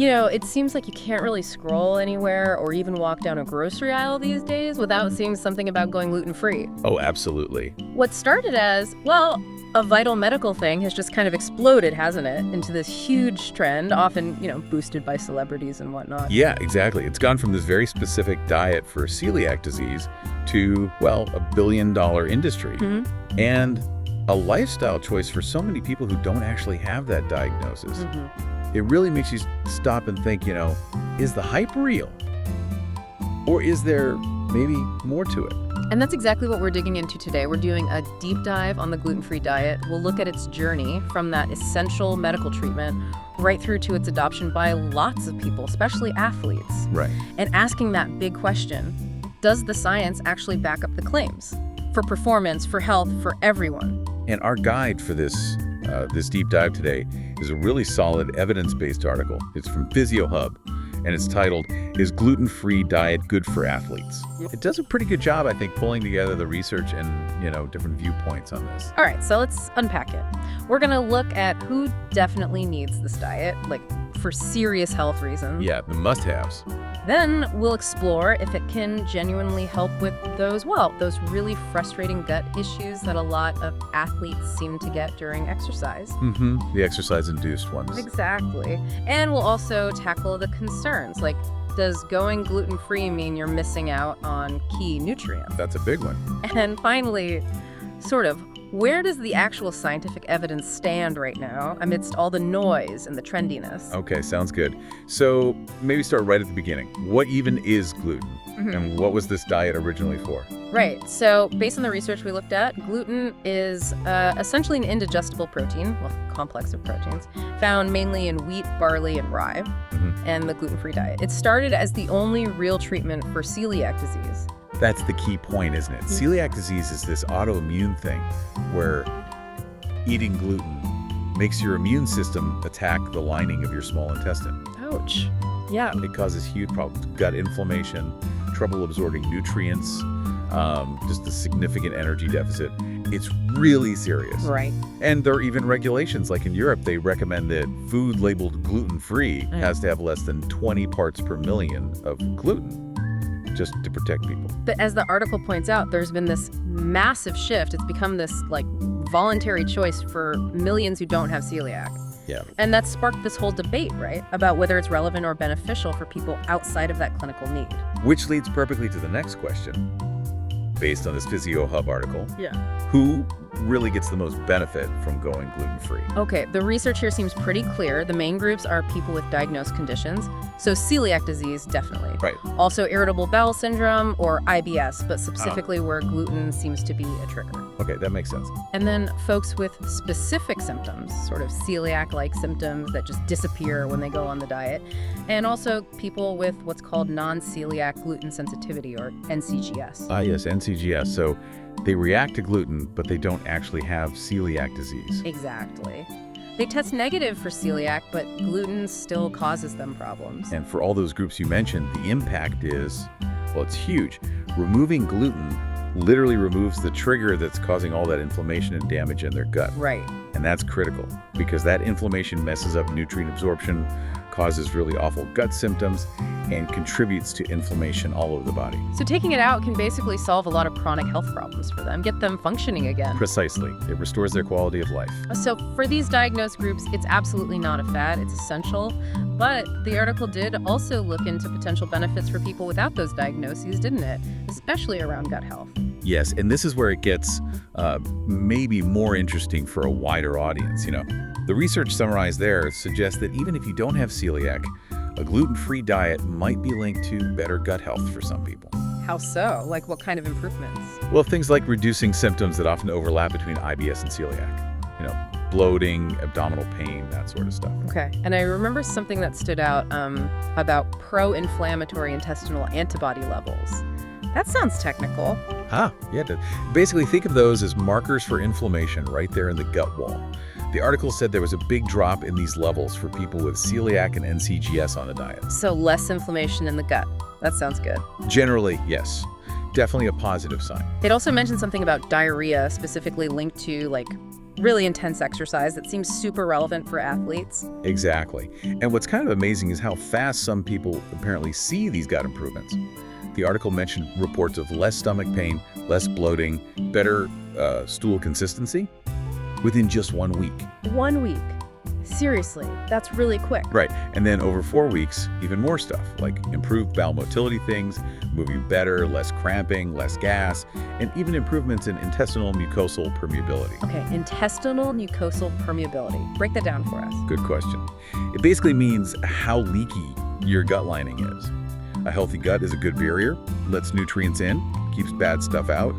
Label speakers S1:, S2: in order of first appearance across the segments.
S1: It seems like you can't really scroll anywhere or even walk down a grocery aisle these days without seeing something about going gluten-free.
S2: Oh, absolutely.
S1: What started as, well, a vital medical thing has just kind of exploded, hasn't it, into this huge trend, often, boosted by celebrities and whatnot.
S2: Yeah, exactly. It's gone from this very specific diet for celiac disease to, well, $1 billion industry.
S1: Mm-hmm.
S2: And a lifestyle choice for so many people who don't actually have that diagnosis.
S1: Mm-hmm.
S2: It really makes you stop and think, is the hype real? Or is there maybe more to it?
S1: And that's exactly what we're digging into today. We're doing a deep dive on the gluten-free diet. We'll look at its journey from that essential medical treatment right through to its adoption by lots of people, especially athletes.
S2: Right.
S1: And asking that big question, does the science actually back up the claims? For performance, for health, for everyone.
S2: And our guide for this deep dive today is a really solid evidence-based article. It's from Physio Hub, and it's titled, "Is Gluten-Free Diet Good for Athletes?" It does a pretty good job, I think, pulling together the research and, different viewpoints on this.
S1: All right, so let's unpack it. We're going to look at who definitely needs this diet, like for serious health reasons.
S2: Yeah, the must-haves.
S1: Then we'll explore if it can genuinely help with those really frustrating gut issues that a lot of athletes seem to get during exercise.
S2: Mm-hmm. The exercise-induced ones.
S1: Exactly. And we'll also tackle the concerns, like, does going gluten-free mean you're missing out on key nutrients?
S2: That's a big one.
S1: And finally, where does the actual scientific evidence stand right now amidst all the noise and the trendiness?
S2: Okay, sounds good. So maybe start right at the beginning. What even is gluten?
S1: Mm-hmm.
S2: And what was this diet originally for?
S1: Right. So based on the research we looked at, gluten is essentially an indigestible protein, complex of proteins, found mainly in wheat, barley, and rye, and the gluten-free diet. It started as the only real treatment for celiac disease.
S2: That's the key point, isn't it? Celiac disease is this autoimmune thing where eating gluten makes your immune system attack the lining of your small intestine.
S1: Ouch. Yeah.
S2: It causes huge problems, gut inflammation, trouble absorbing nutrients, just a significant energy deficit. It's really serious.
S1: Right.
S2: And there are even regulations, like in Europe, they recommend that food labeled gluten-free has to have less than 20 parts per million of gluten, just to protect people.
S1: But as the article points out, there's been this massive shift. It's become this voluntary choice for millions who don't have celiac.
S2: Yeah.
S1: And that sparked this whole debate, right, about whether it's relevant or beneficial for people outside of that clinical need.
S2: Which leads perfectly to the next question. Based on this Physio Hub article, who really gets the most benefit from going gluten-free?
S1: Okay, the research here seems pretty clear. The main groups are people with diagnosed conditions. So celiac disease, definitely.
S2: Right.
S1: Also irritable bowel syndrome or IBS, but specifically where gluten seems to be a trigger.
S2: Okay, that makes sense.
S1: And then folks with specific symptoms, sort of celiac-like symptoms that just disappear when they go on the diet. And also people with what's called non-celiac gluten sensitivity, or NCGS.
S2: Yes, NCGS. So they react to gluten, but they don't actually have celiac disease.
S1: Exactly. They test negative for celiac, but gluten still causes them problems.
S2: And for all those groups you mentioned, the impact is, well, it's huge. Removing gluten literally removes the trigger that's causing all that inflammation and damage in their gut.
S1: Right.
S2: And that's critical because that inflammation messes up nutrient absorption, causes really awful gut symptoms, and contributes to inflammation all over the body.
S1: So taking it out can basically solve a lot of chronic health problems for them, get them functioning again.
S2: Precisely. It restores their quality of life.
S1: So for these diagnosed groups, it's absolutely not a fad, it's essential. But the article did also look into potential benefits for people without those diagnoses, didn't it? Especially around gut health.
S2: Yes, and this is where it gets maybe more interesting for a wider audience. The research summarized there suggests that even if you don't have celiac, a gluten-free diet might be linked to better gut health for some people.
S1: How so? Like what kind of improvements?
S2: Well, things like reducing symptoms that often overlap between IBS and celiac. Bloating, abdominal pain, that sort of stuff.
S1: Okay. And I remember something that stood out about pro-inflammatory intestinal antibody levels. That sounds technical.
S2: Yeah. Basically, think of those as markers for inflammation right there in the gut wall. The article said there was a big drop in these levels for people with celiac and NCGS on the diet.
S1: So less inflammation in the gut. That sounds good.
S2: Generally, yes. Definitely a positive sign.
S1: It also mentioned something about diarrhea, specifically linked to really intense exercise that seems super relevant for athletes.
S2: Exactly. And what's kind of amazing is how fast some people apparently see these gut improvements. The article mentioned reports of less stomach pain, less bloating, better stool consistency within just 1 week.
S1: 1 week. Seriously, that's really quick.
S2: Right. And then over 4 weeks, even more stuff, like improved bowel motility things, moving better, less cramping, less gas, and even improvements in intestinal mucosal permeability.
S1: Okay, intestinal mucosal permeability. Break that down for us.
S2: Good question. It basically means how leaky your gut lining is. A healthy gut is a good barrier, lets nutrients in, keeps bad stuff out.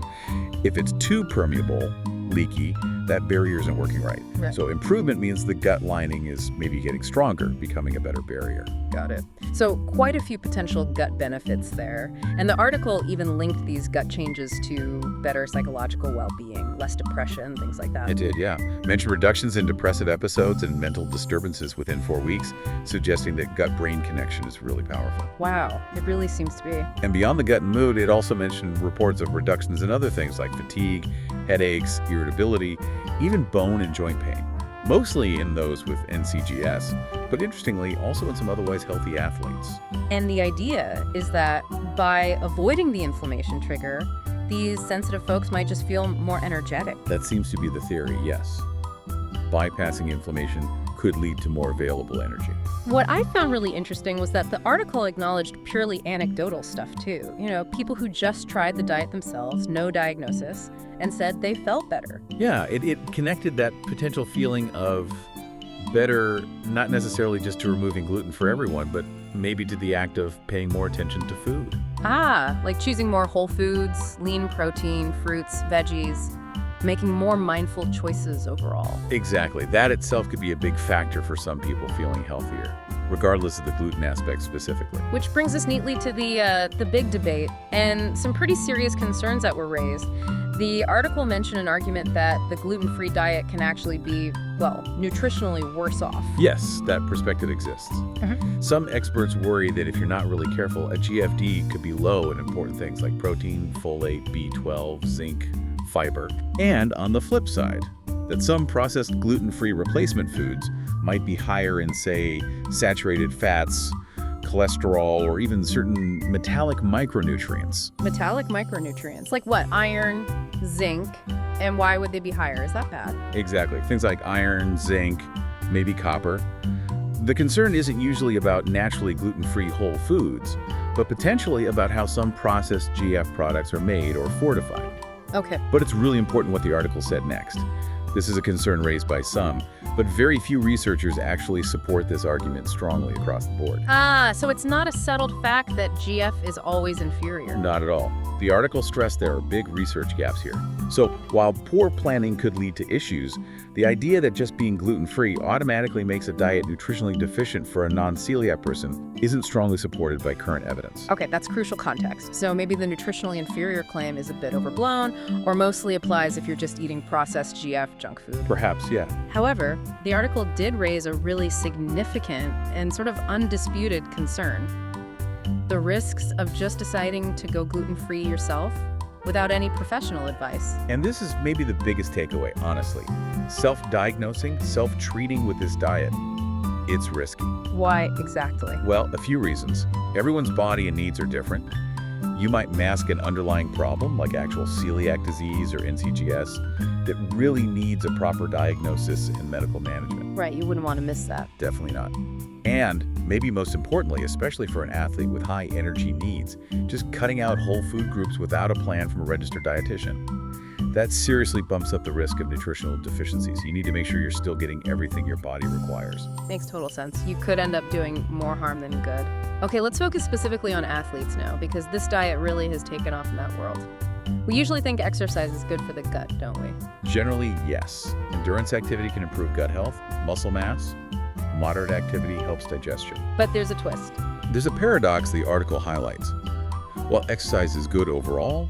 S2: If it's too permeable, leaky, that barrier isn't working right. So improvement means the gut lining is maybe getting stronger, becoming a better barrier.
S1: Got it. So quite a few potential gut benefits there. And the article even linked these gut changes to better psychological well-being, less depression, things like that.
S2: It did, yeah. Mentioned reductions in depressive episodes and mental disturbances within 4 weeks, suggesting that gut-brain connection is really powerful.
S1: Wow, it really seems to be.
S2: And beyond the gut and mood, it also mentioned reports of reductions in other things like fatigue, headaches, irritability, even bone and joint pain, mostly in those with NCGS, but interestingly, also in some otherwise healthy athletes.
S1: And the idea is that by avoiding the inflammation trigger, these sensitive folks might just feel more energetic.
S2: That seems to be the theory, yes. Bypassing inflammation could lead to more available energy.
S1: What I found really interesting was that the article acknowledged purely anecdotal stuff too. You know, people who just tried the diet themselves, no diagnosis, and said they felt better.
S2: Yeah, it connected that potential feeling of better, not necessarily just to removing gluten for everyone, but maybe to the act of paying more attention to food.
S1: Like choosing more whole foods, lean protein, fruits, veggies, making more mindful choices overall.
S2: Exactly. That itself could be a big factor for some people feeling healthier, regardless of the gluten aspect specifically.
S1: Which brings us neatly to the big debate and some pretty serious concerns that were raised. The article mentioned an argument that the gluten-free diet can actually be, well, nutritionally worse off.
S2: Yes, that perspective exists. Some experts worry that if you're not really careful, a GFD could be low in important things like protein, folate, B12, zinc, fiber. And on the flip side, that some processed gluten-free replacement foods might be higher in, say, saturated fats, cholesterol, or even certain metallic micronutrients.
S1: Metallic micronutrients? Like what? Iron, zinc, and why would they be higher? Is that bad?
S2: Exactly. Things like iron, zinc, maybe copper. The concern isn't usually about naturally gluten-free whole foods, but potentially about how some processed GF products are made or fortified.
S1: Okay.
S2: But it's really important what the article said next. This is a concern raised by some, but very few researchers actually support this argument strongly across the board.
S1: So it's not a settled fact that GF is always inferior.
S2: Not at all. The article stressed there are big research gaps here. So while poor planning could lead to issues, the idea that just being gluten-free automatically makes a diet nutritionally deficient for a non-celiac person isn't strongly supported by current evidence.
S1: Okay, that's crucial context. So maybe the nutritionally inferior claim is a bit overblown, or mostly applies if you're just eating processed GF junk food.
S2: Perhaps, yeah.
S1: However, the article did raise a really significant and sort of undisputed concern. The risks of just deciding to go gluten-free yourself without any professional advice.
S2: And this is maybe the biggest takeaway, honestly. Self-diagnosing, self-treating with this diet, it's risky.
S1: Why exactly?
S2: Well, a few reasons. Everyone's body and needs are different. You might mask an underlying problem like actual celiac disease or NCGS that really needs a proper diagnosis and medical management.
S1: Right, you wouldn't want to miss that.
S2: Definitely not. And maybe most importantly, especially for an athlete with high energy needs, just cutting out whole food groups without a plan from a registered dietitian. That seriously bumps up the risk of nutritional deficiencies. You need to make sure you're still getting everything your body requires.
S1: Makes total sense. You could end up doing more harm than good. Okay, let's focus specifically on athletes now, because this diet really has taken off in that world. We usually think exercise is good for the gut, don't we?
S2: Generally, yes. Endurance activity can improve gut health, muscle mass. Moderate activity helps digestion.
S1: But there's a twist.
S2: There's a paradox the article highlights. While exercise is good overall,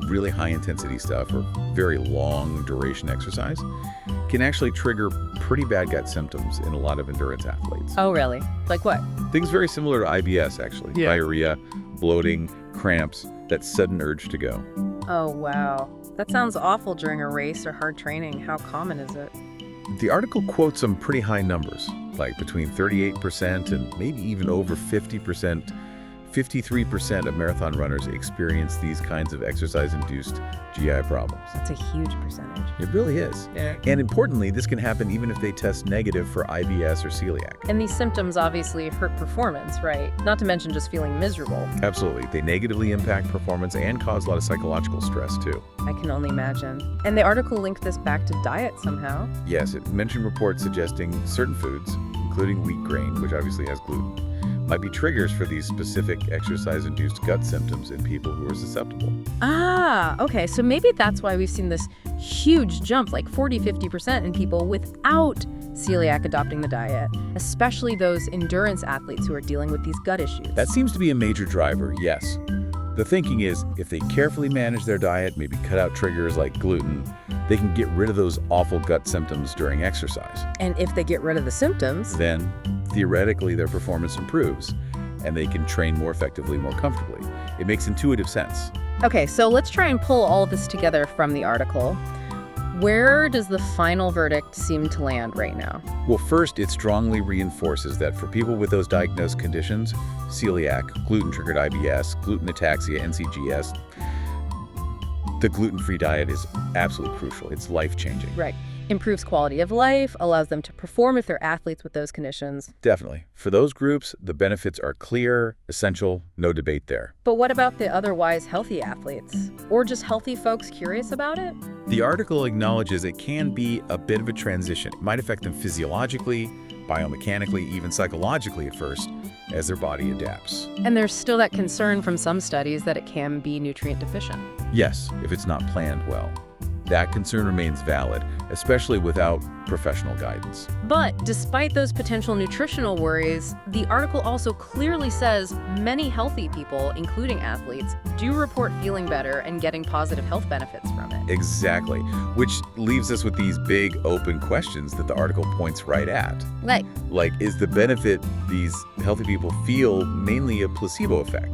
S2: really high-intensity stuff or very long duration exercise can actually trigger pretty bad gut symptoms in a lot of endurance athletes.
S1: Oh, really? Like what?
S2: Things very similar to IBS, actually.
S1: Yeah.
S2: Diarrhea, bloating, cramps, that sudden urge to go.
S1: Oh, wow. That sounds awful during a race or hard training. How common is it?
S2: The article quotes some pretty high numbers, like between 38% and maybe even over 50%. 53% of marathon runners experience these kinds of exercise-induced GI problems.
S1: That's a huge percentage.
S2: It really is.
S1: Yeah.
S2: And importantly, this can happen even if they test negative for IBS or celiac.
S1: And these symptoms obviously hurt performance, right? Not to mention just feeling miserable.
S2: Absolutely. They negatively impact performance and cause a lot of psychological stress, too.
S1: I can only imagine. And the article linked this back to diet somehow.
S2: Yes, it mentioned reports suggesting certain foods, including wheat grain, which obviously has gluten, might be triggers for these specific exercise-induced gut symptoms in people who are susceptible.
S1: Ah, okay. So maybe that's why we've seen this huge jump, like 40-50% in people without celiac adopting the diet, especially those endurance athletes who are dealing with these gut issues.
S2: That seems to be a major driver, yes. The thinking is if they carefully manage their diet, maybe cut out triggers like gluten, they can get rid of those awful gut symptoms during exercise.
S1: And if they get rid of the symptoms,
S2: then theoretically their performance improves and they can train more effectively, more comfortably. It makes intuitive sense.
S1: Okay, so let's try and pull all this together from the article. Where does the final verdict seem to land right now?
S2: Well, first, it strongly reinforces that for people with those diagnosed conditions, celiac, gluten-triggered IBS, gluten ataxia, NCGS, the gluten-free diet is absolutely crucial. It's life-changing.
S1: Right. Improves quality of life, allows them to perform if they're athletes with those conditions.
S2: Definitely. For those groups, the benefits are clear, essential, no debate there.
S1: But what about the otherwise healthy athletes? Or just healthy folks curious about it?
S2: The article acknowledges it can be a bit of a transition. It might affect them physiologically, biomechanically, even psychologically at first, as their body adapts.
S1: And there's still that concern from some studies that it can be nutrient deficient.
S2: Yes, if it's not planned well. That concern remains valid, especially without professional guidance.
S1: But despite those potential nutritional worries, the article also clearly says many healthy people, including athletes, do report feeling better and getting positive health benefits from it.
S2: Exactly, which leaves us with these big open questions that the article points right at.
S1: Like,
S2: is the benefit these healthy people feel mainly a placebo effect?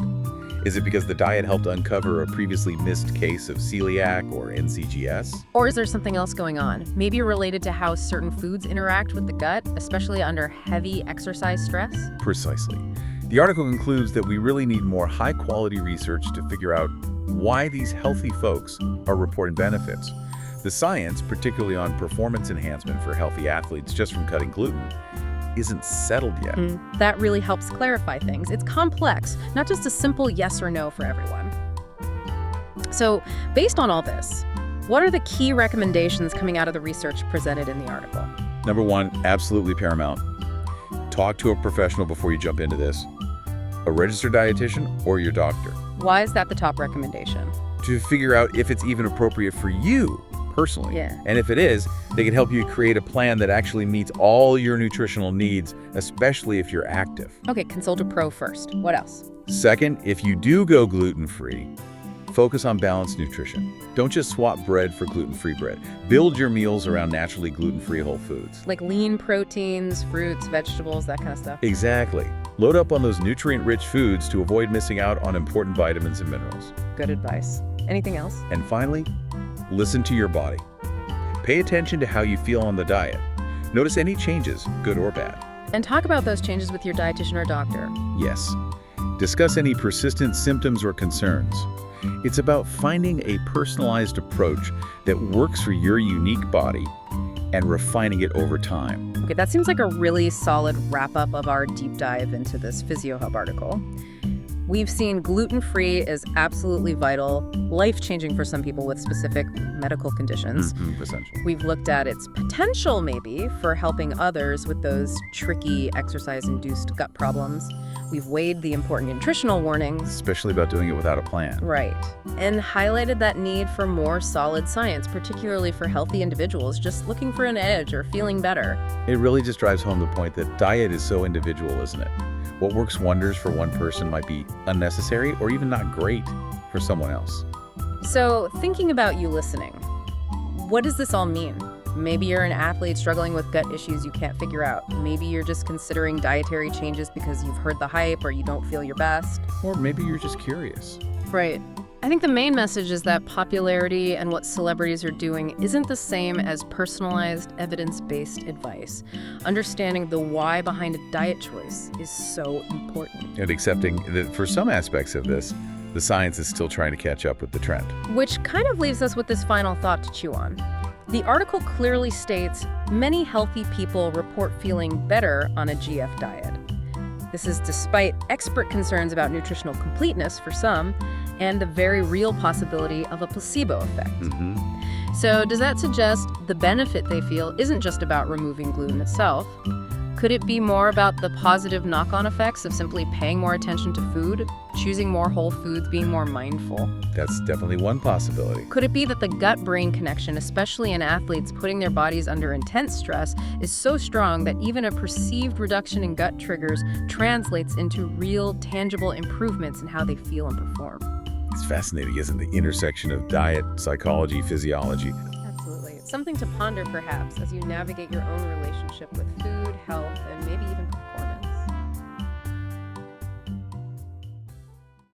S2: Is it because the diet helped uncover a previously missed case of celiac or NCGS?
S1: Or is there something else going on? Maybe related to how certain foods interact with the gut, especially under heavy exercise stress?
S2: Precisely. The article concludes that we really need more high-quality research to figure out why these healthy folks are reporting benefits. The science, particularly on performance enhancement for healthy athletes just from cutting gluten, isn't settled yet.
S1: That really helps clarify things. It's complex, not just a simple yes or no for everyone. So, based on all this, what are the key recommendations coming out of the research presented in the article?
S2: Number one, absolutely paramount. Talk to a professional before you jump into this. A registered dietitian or your doctor.
S1: Why is that the top recommendation?
S2: To figure out if it's even appropriate for you personally.
S1: Yeah.
S2: And if it is, they can help you create a plan that actually meets all your nutritional needs, especially if you're active.
S1: Okay, consult a pro first. What else?
S2: Second, if you do go gluten-free, focus on balanced nutrition. Don't just swap bread for gluten-free bread. Build your meals around naturally gluten-free whole foods.
S1: Like lean proteins, fruits, vegetables, that kind of stuff.
S2: Exactly. Load up on those nutrient-rich foods to avoid missing out on important vitamins and minerals.
S1: Good advice. Anything else?
S2: And finally, listen to your body. Pay attention to how you feel on the diet. Notice any changes, good or bad.
S1: And talk about those changes with your dietitian or doctor.
S2: Yes. Discuss any persistent symptoms or concerns. It's about finding a personalized approach that works for your unique body and refining it over time.
S1: Okay, that seems like a really solid wrap-up of our deep dive into this Physio Hub article. We've seen gluten-free is absolutely vital, life-changing for some people with specific medical conditions.
S2: Essential.
S1: We've looked at its potential, maybe, for helping others with those tricky exercise-induced gut problems. We've weighed the important nutritional warnings.
S2: Especially about doing it without a plan.
S1: Right. And highlighted that need for more solid science, particularly for healthy individuals just looking for an edge or feeling better.
S2: It really just drives home the point that diet is so individual, isn't it? What works wonders for one person might be unnecessary or even not great for someone else.
S1: So, thinking about you listening, what does this all mean? Maybe you're an athlete struggling with gut issues you can't figure out. Maybe you're just considering dietary changes because you've heard the hype or you don't feel your best.
S2: Or maybe you're just curious.
S1: Right. I think the main message is that popularity and what celebrities are doing isn't the same as personalized, evidence-based advice. Understanding the why behind a diet choice is so important.
S2: And accepting that for some aspects of this, the science is still trying to catch up with the trend.
S1: Which kind of leaves us with this final thought to chew on. The article clearly states many healthy people report feeling better on a GF diet. This is despite expert concerns about nutritional completeness for some, and the very real possibility of a placebo effect. So does that suggest the benefit they feel isn't just about removing gluten itself? Could it be more about the positive knock-on effects of simply paying more attention to food, choosing more whole foods, being more mindful?
S2: That's definitely one possibility.
S1: Could it be that the gut-brain connection, especially in athletes putting their bodies under intense stress, is so strong that even a perceived reduction in gut triggers translates into real, tangible improvements in how they feel and perform?
S2: It's fascinating, isn't it? The intersection of diet, psychology, physiology.
S1: Absolutely. It's something to ponder, perhaps, as you navigate your own relationship with food, health, and maybe even